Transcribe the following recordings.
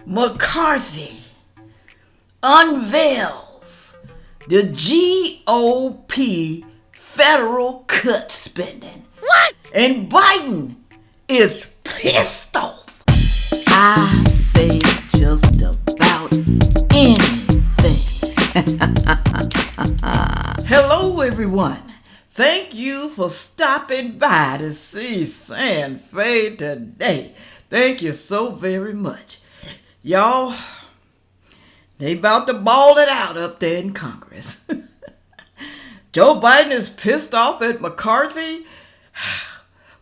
McCarthy unveils the GOP federal cut spending. What? And Biden is pissed off. I say just about anything. Hello, everyone. Thank you for stopping by to see Sandfay today. Thank you so very much. Y'all, they about to ball it out up there in Congress. Joe Biden is pissed off at McCarthy,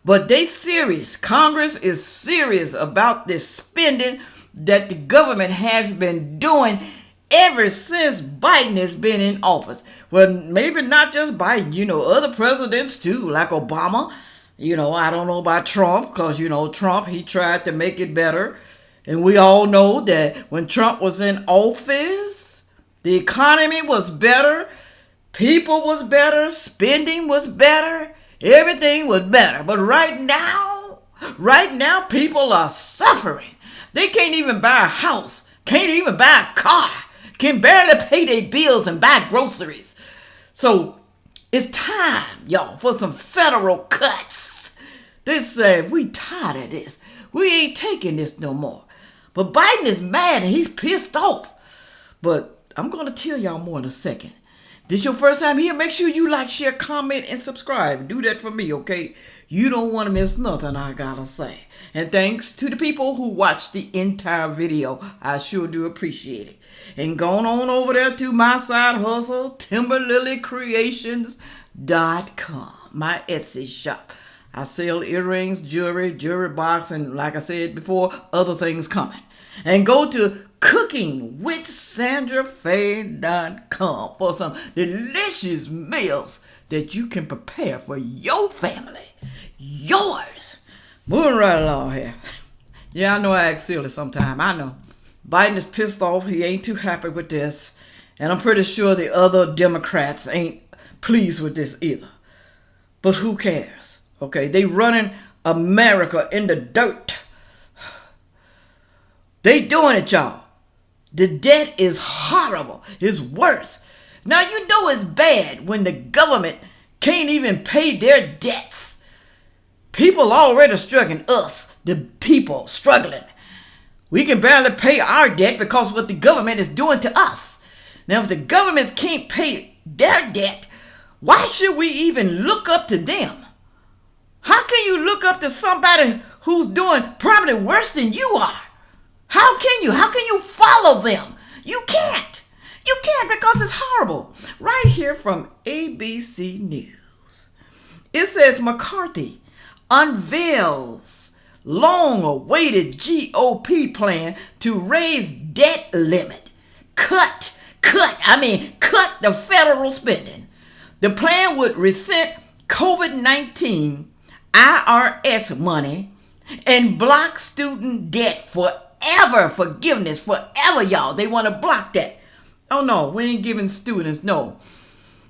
but they serious. Congress is serious about this spending that the government has been doing ever since Biden has been in office. Well, maybe not just Biden, other presidents too, like Obama. I don't know about Trump, because, Trump, he tried to make it better. And we all know that when Trump was in office, the economy was better, people was better, spending was better, everything was better. But right now, people are suffering. They can't even buy a house, can't even buy a car, can barely pay their bills and buy groceries. So it's time, y'all, for some federal cuts. They say, we tired of this. We ain't taking this no more. But Biden is mad and he's pissed off. But I'm going to tell y'all more in a second. This your first time here? Make sure you like, share, comment, and subscribe. Do that for me, okay? You don't want to miss nothing I gotta say. And thanks to the people who watched the entire video. I sure do appreciate it. And going on over there to my side hustle, TimberlilyCreations.com, my Etsy shop. I sell earrings, jewelry box, and like I said before, other things coming. And go to cookingwithsandrafay.com for some delicious meals that you can prepare for your family. Yours. Moving right along here. Yeah, I know I act silly sometimes. I know. Biden is pissed off. He ain't too happy with this. And I'm pretty sure the other Democrats ain't pleased with this either. But who cares? Okay, they running America in the dirt. They doing it, y'all. The debt is horrible. It's worse. Now, you know it's bad when the government can't even pay their debts. People already struggling. Us, the people, struggling. We can barely pay our debt because of what the government is doing to us. Now, if the government can't pay their debt, why should we even look up to them? How can you look up to somebody who's doing probably worse than you are? How can you? How can you follow them? You can't. You can't, because it's horrible. Right here from ABC News. It says McCarthy unveils long-awaited GOP plan to raise debt limit. Cut the federal spending. The plan would reset COVID-19 IRS money and block student debt forever. Forgiveness forever, y'all. They want to block that. Oh no, we ain't giving students, no.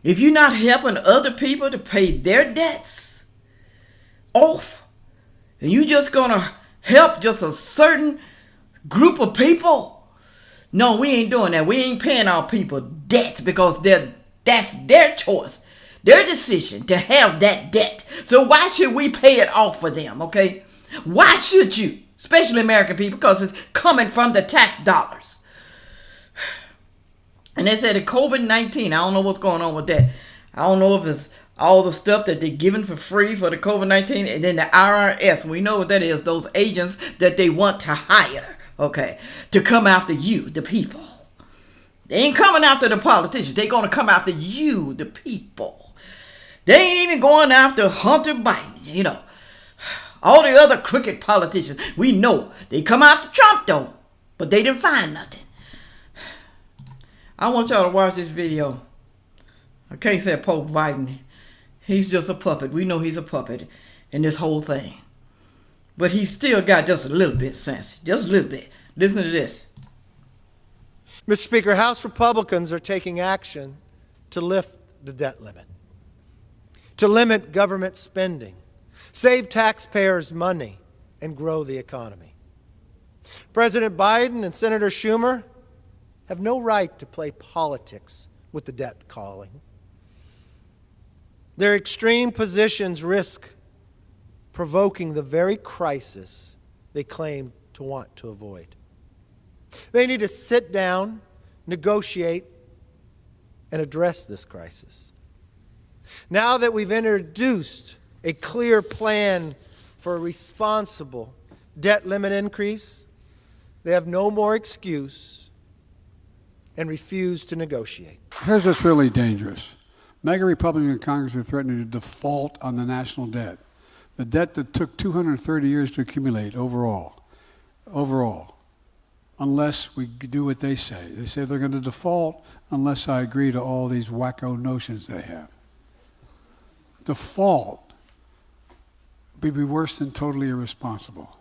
If you're not helping other people to pay their debts off, and you just gonna help just a certain group of people, no, we ain't doing that. We ain't paying our people debts because that's their choice. Their decision to have that debt. So why should we pay it off for them, okay? Why should you? Especially American people, because it's coming from the tax dollars. And they said the COVID-19, I don't know what's going on with that. I don't know if it's all the stuff that they're giving for free for the COVID-19, and then the IRS. We know what that is, those agents that they want to hire, okay, to come after you, the people. They ain't coming after the politicians. They're going to come after you, the people. They ain't even going after Hunter Biden, All the other crooked politicians, we know. They come after Trump, though. But they didn't find nothing. I want y'all to watch this video. I can't say Pope Biden. He's just a puppet. We know he's a puppet in this whole thing. But he's still got just a little bit sense. Just a little bit. Listen to this. Mr. Speaker, House Republicans are taking action to lift the debt limit, to limit government spending, save taxpayers money, and grow the economy. President Biden and Senator Schumer have no right to play politics with the debt calling. Their extreme positions risk provoking the very crisis they claim to want to avoid. They need to sit down, negotiate, and address this crisis. Now that we've introduced a clear plan for a responsible debt limit increase, they have no more excuse and refuse to negotiate. Here's what's really dangerous. MAGA Republicans in Congress are threatening to default on the national debt. The debt that took 230 years to accumulate overall, unless we do what they say. They say they're going to default unless I agree to all these wacko notions they have. Default would be worse than totally irresponsible.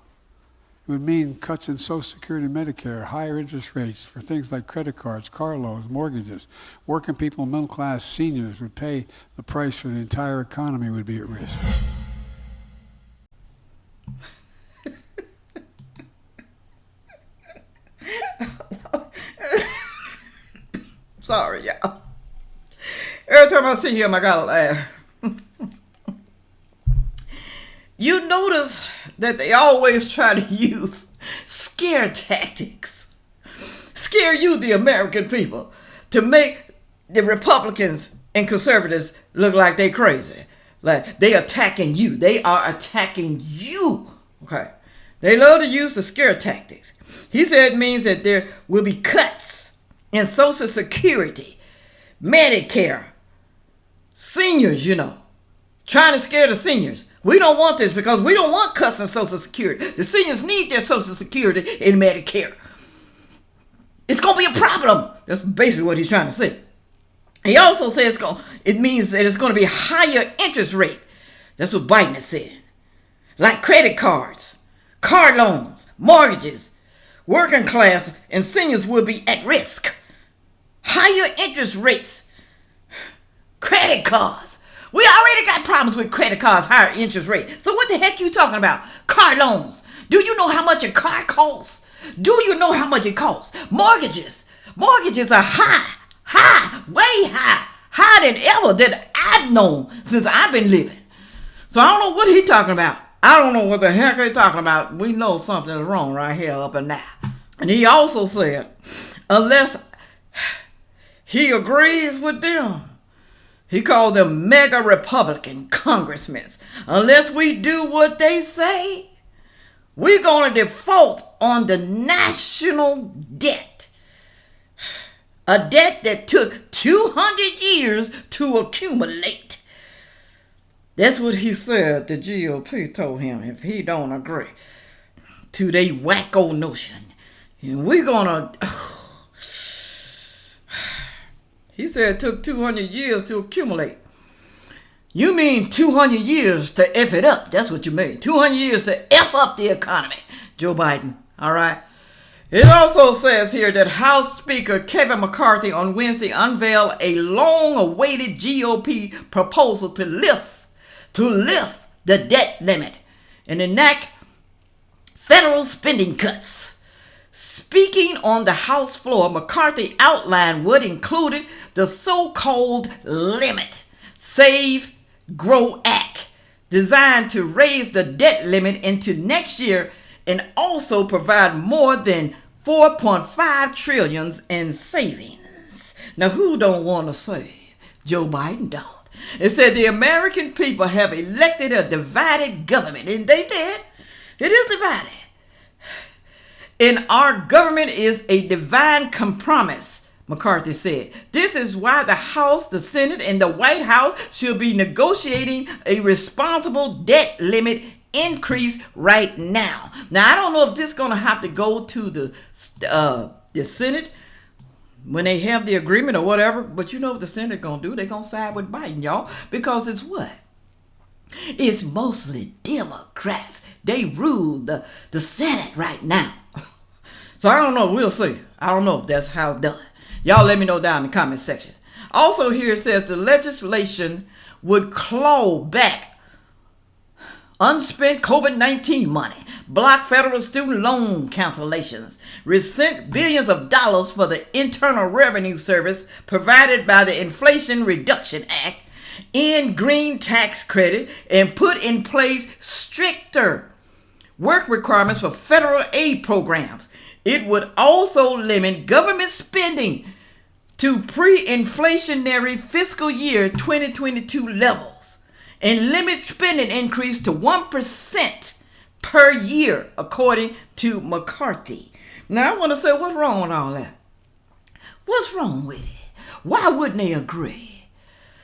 It would mean cuts in Social Security and Medicare, higher interest rates for things like credit cards, car loans, mortgages. Working people, middle class, seniors would pay the price for the entire economy would be at risk. Sorry, y'all. Every time I see him, I gotta laugh. You notice that they always try to use scare tactics. Scare you, the American people, to make the Republicans and conservatives look like they crazy. Like they attacking you. They are attacking you. Okay. They love to use the scare tactics. He said it means that there will be cuts in Social Security, Medicare, seniors, trying to scare the seniors. We don't want this because we don't want cuts in Social Security. The seniors need their Social Security and Medicare. It's going to be a problem. That's basically what he's trying to say. He also says it means that it's going to be a higher interest rate. That's what Biden is saying. Like credit cards, car loans, mortgages, working class and seniors will be at risk. Higher interest rates, credit cards. We already got problems with credit cards, higher interest rate. So what the heck you talking about? Car loans. Do you know how much a car costs? Do you know how much it costs? Mortgages. Mortgages are way higher than ever that I've known since I've been living. So I don't know what he's talking about. I don't know what the heck he's talking about. We know something is wrong right here up and now. And he also said, unless he agrees with them, he called them mega Republican congressmen. Unless we do what they say, we're going to default on the national debt. A debt that took 200 years to accumulate. That's what he said the GOP told him if he don't agree to their wacko notion. And we're going to... He said it took 200 years to accumulate. You mean 200 years to F it up. That's what you mean. 200 years to F up the economy, Joe Biden. All right. It also says here that House Speaker Kevin McCarthy on Wednesday unveiled a long-awaited GOP proposal to lift the debt limit and enact federal spending cuts. Speaking on the House floor, McCarthy outlined what included the so-called Limit, Save, Grow Act, designed to raise the debt limit into next year and also provide more than $4.5 trillion in savings. Now, who don't want to save? Joe Biden don't. It said the American people have elected a divided government, and they did. It is divided. And our government is a divine compromise, McCarthy said. This is why the House, the Senate, and the White House should be negotiating a responsible debt limit increase right now. Now, I don't know if this is going to have to go to the Senate when they have the agreement or whatever, but you know what the Senate going to do? They're going to side with Biden, y'all, because it's what? It's mostly Democrats. They rule the Senate right now. So I don't know. We'll see. I don't know if that's how it's done. Y'all let me know down in the comment section. Also here it says the legislation would claw back unspent COVID-19 money, block federal student loan cancellations, resent billions of dollars for the Internal Revenue Service provided by the Inflation Reduction Act, end green tax credit, and put in place stricter work requirements for federal aid programs. It would also limit government spending to pre-inflationary fiscal year 2022 levels and limit spending increase to 1% per year, according to McCarthy. Now, I want to say, what's wrong with all that? What's wrong with it? Why wouldn't they agree?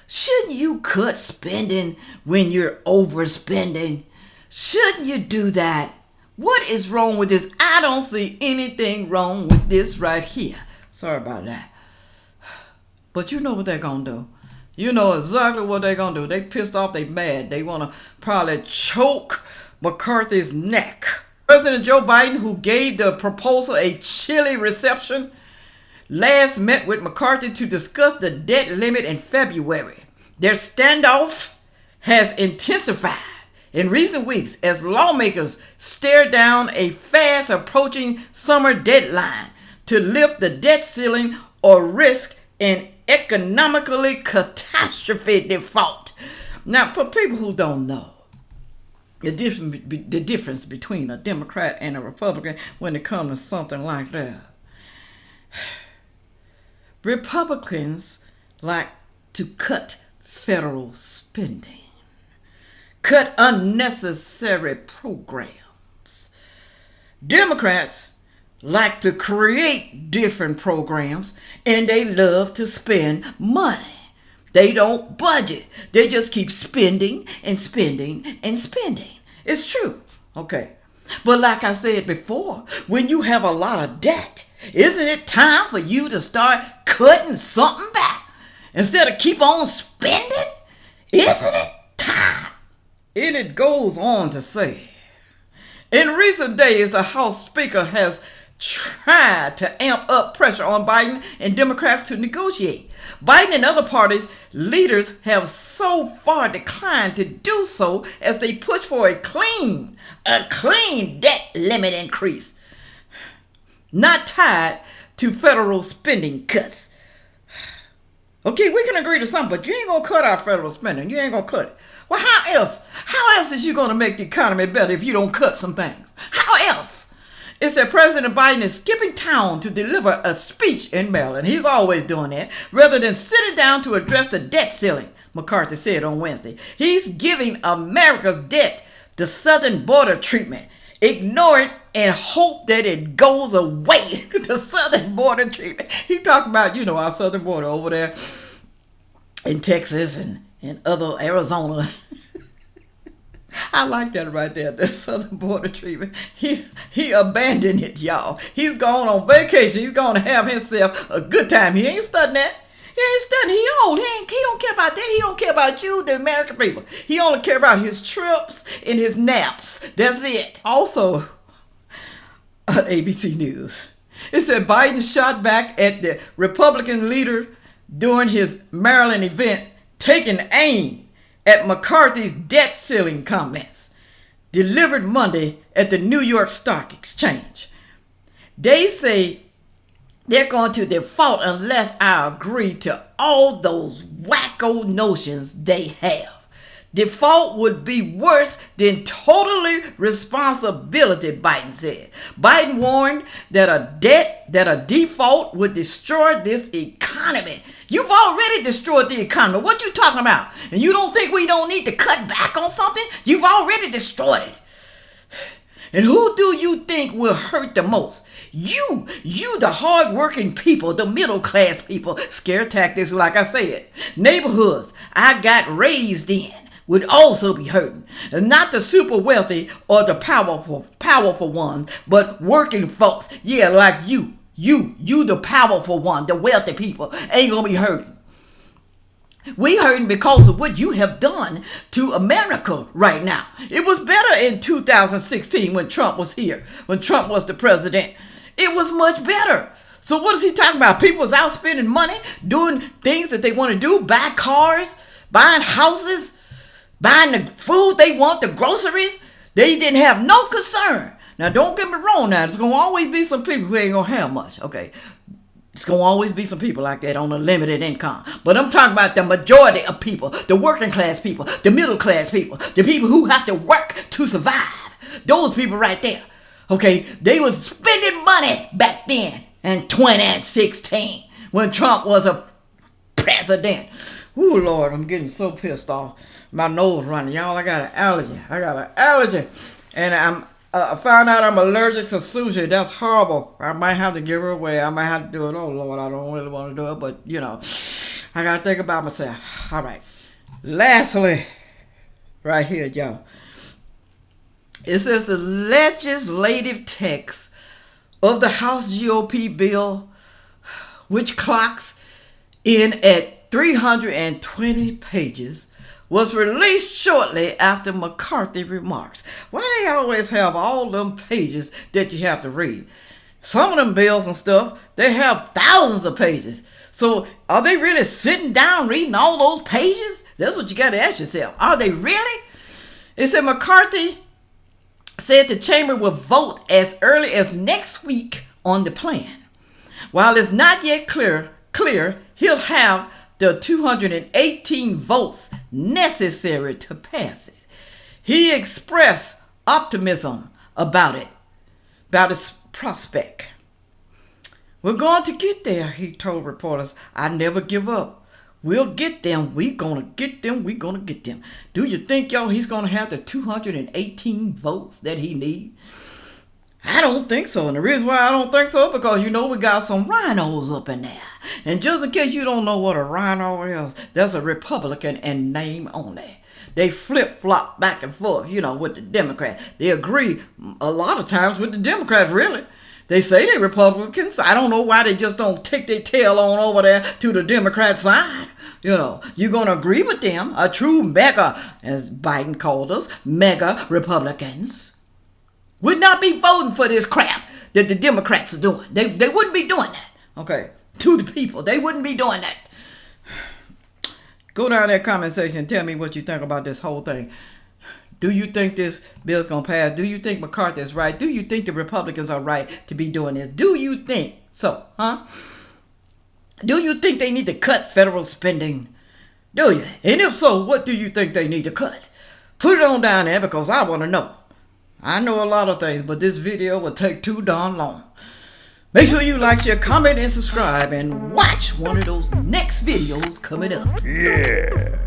Shouldn't you cut spending when you're overspending? Shouldn't you do that? What is wrong with this? I don't see anything wrong with this right here. Sorry about that. But you know what they're going to do. You know exactly what they're going to do. They pissed off, they mad. They want to probably choke McCarthy's neck. President Joe Biden, who gave the proposal a chilly reception, last met with McCarthy to discuss the debt limit in February. Their standoff has intensified in recent weeks as lawmakers stare down a fast approaching summer deadline to lift the debt ceiling or risk an economically catastrophe default. Now, for people who don't know, the difference between a Democrat and a Republican when it comes to something like that. Republicans like to cut federal spending, cut unnecessary programs. Democrats like to create different programs, and they love to spend money. They don't budget. They just keep spending and spending and spending. It's true. Okay. But like I said before, when you have a lot of debt, isn't it time for you to start cutting something back instead of keep on spending? Isn't it time? And it goes on to say, in recent days, the House Speaker has tried to amp up pressure on Biden and Democrats to negotiate. Biden and other parties' leaders have so far declined to do so as they push for a clean debt limit increase, not tied to federal spending cuts. Okay, we can agree to something, but you ain't gonna cut our federal spending. You ain't gonna cut it. Well, how else? How else is you gonna make the economy better if you don't cut some things? How else? It said President Biden is skipping town to deliver a speech in Maryland. He's always doing that, rather than sitting down to address the debt ceiling, McCarthy said on Wednesday. He's giving America's debt the southern border treatment. Ignore it and hope that it goes away. The southern border treatment. He talking about, our southern border over there in Texas and other Arizona. I like that right there, the southern border treatment. He abandoned it, y'all. He's gone on vacation. He's going to have himself a good time. He ain't studying that. He ain't studying. He old. He don't care about that. He don't care about you, the American people. He only care about his trips and his naps. That's it. Also, ABC News. It said Biden shot back at the Republican leader during his Maryland event, taking aim at McCarthy's debt ceiling comments, delivered Monday at the New York Stock Exchange. They say they're going to default unless I agree to all those wacko notions they have. Default would be worse than totally responsibility, Biden said. Biden warned that a default would destroy this economy. You've already destroyed the economy. What you talking about? And you don't think we don't need to cut back on something? You've already destroyed it. And who do you think will hurt the most? You, the hard-working people, the middle-class people. Scare tactics, like I said. Neighborhoods I got raised in would also be hurting. And not the super wealthy or the powerful ones, but working folks. Yeah, like you, the powerful one, the wealthy people, ain't gonna be hurting. We hurting because of what you have done to America right now. It was better in 2016 when Trump was here, when Trump was the president. It was much better. So what is he talking about? People was out spending money, doing things that they want to do, buy cars, buying houses, buying the food they want, the groceries. They didn't have no concern. Now, don't get me wrong now. There's going to always be some people who ain't going to have much, okay? It's going to always be some people like that on a limited income. But I'm talking about the majority of people, the working class people, the middle class people, the people who have to work to survive. Those people right there, okay? They was spending money back then in 2016 when Trump was a president. Ooh, Lord, I'm getting so pissed off. My nose running. Y'all, I got an allergy. And I found out I'm allergic to sushi. That's horrible. I might have to give her away. I might have to do it. Oh, Lord, I don't really want to do it. But, you know, I got to think about myself. All right. Lastly, right here, y'all. It says the legislative text of the House GOP bill, which clocks in at 320 pages, was released shortly after McCarthy remarks. Why they always have all them pages that you have to read? Some of them bills and stuff, they have thousands of pages. So are they really sitting down reading all those pages? That's what you got to ask yourself. Are they really? It said McCarthy said the chamber will vote as early as next week on the plan. While it's not yet clear, he'll have the 218 votes necessary to pass it. He expressed optimism about its prospect. We're going to get there, he told reporters. I never give up. We'll get them. We're going to get them. We're going to get them. Do you think, y'all, he's going to have the 218 votes that he needs? I don't think so. And the reason why I don't think so, because you know we got some rhinos up in there. And just in case you don't know what a rhino is, that's a Republican in name only. They flip-flop back and forth, you know, with the Democrats. They agree a lot of times with the Democrats, really. They say they're Republicans. I don't know why they just don't take their tail on over there to the Democrat side. You know, you're going to agree with them, a true mega, as Biden called us, mega Republicans, would not be voting for this crap that the Democrats are doing. They wouldn't be doing that, okay, to the people. They wouldn't be doing that. Go down that comment section and tell me what you think about this whole thing. Do you think this bill's going to pass? Do you think McCarthy is right? Do you think the Republicans are right to be doing this? Do you think so, huh? Do you think they need to cut federal spending? Do you? And if so, what do you think they need to cut? Put it on down there because I want to know. I know a lot of things, but this video will take too darn long. Make sure you like, share, comment, and subscribe, and watch one of those next videos coming up. Yeah.